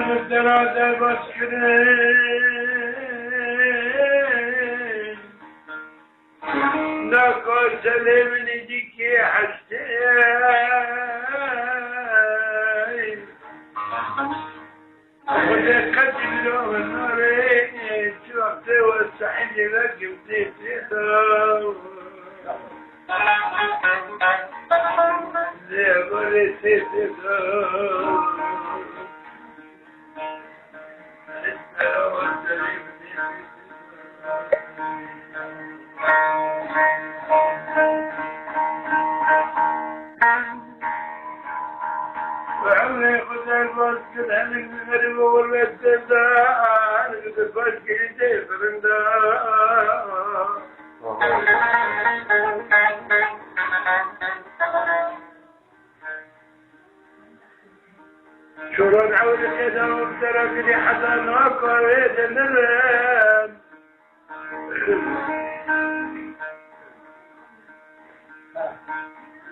در باز کنه ناکو سلمنی دیکی حسته خود قتل رو ناره چو وقت وسعی لکم تیتیدو زیباری تیتیدو وعمري خذ البوس كل هنك بغريب وولد الدار قد البوس كيدي فرندا شلون عود كذا وبترك لي حتى نوقع ويد النرم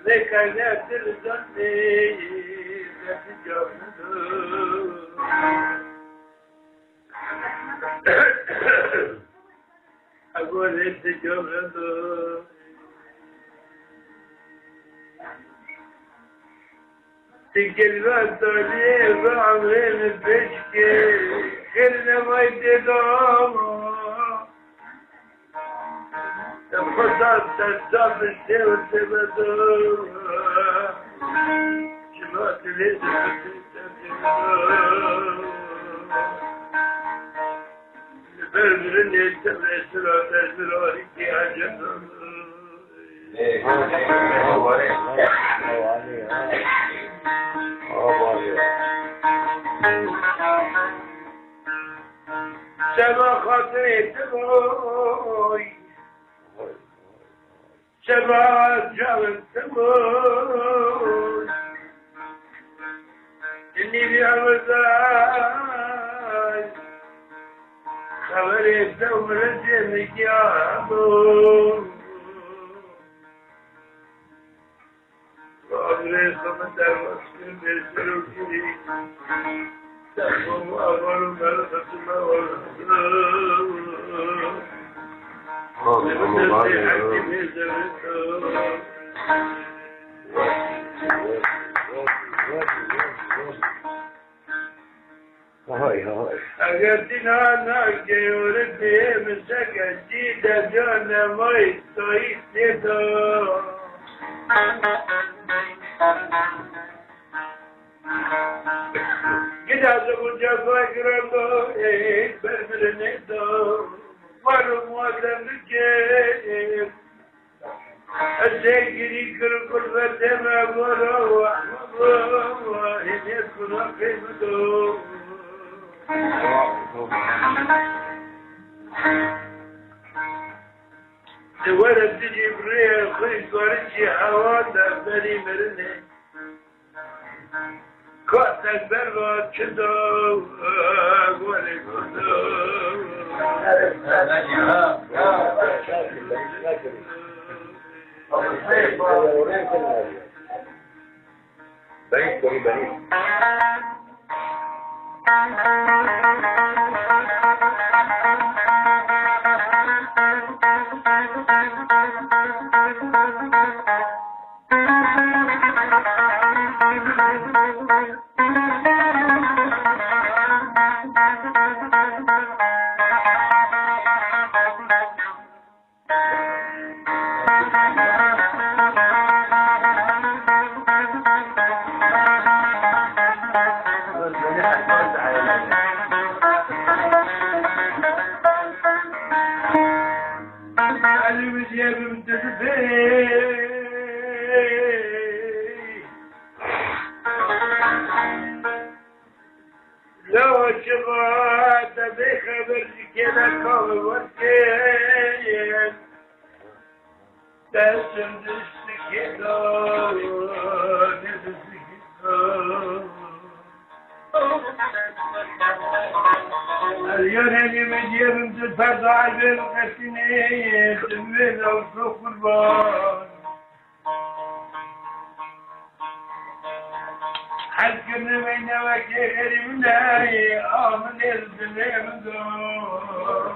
ليك يا تلزمني أقول أنت جملة تقلبت عليه بعمرين بشكي خلنا ما يدوم تفضل تنصف الشيء وتبدو شبات الهيد البرمرين يتبع سرعة الزراري كي عجبهم سما خاطري تبوي سما جاوب تبوي إني بعوزاي خبري الدوم رجلك يا أبو وأبري خمد المسلم بسلوكي تقوم أول ملكة المولى لمدرسي حكمي زمته أقدنا ناكي وردي مسكة جيدة جانا ما يستويت ندو كده زبون جفاك ربو برمر ندو مرو موادم نكيب الزيكري كل فتما برو وحمضو إن يكون قيمتو ولد جبريل خيط ورشي حوانا بني مرني كوت البرغة شدو ولي كدو بني لو شبعت بخبر كده قوي وكيل تسم دست كده دست كده اليوم اللي مجيب متفرد عجل قسنين تميز وسوق البار حل كنا بين kerimle amin ezdilim dur.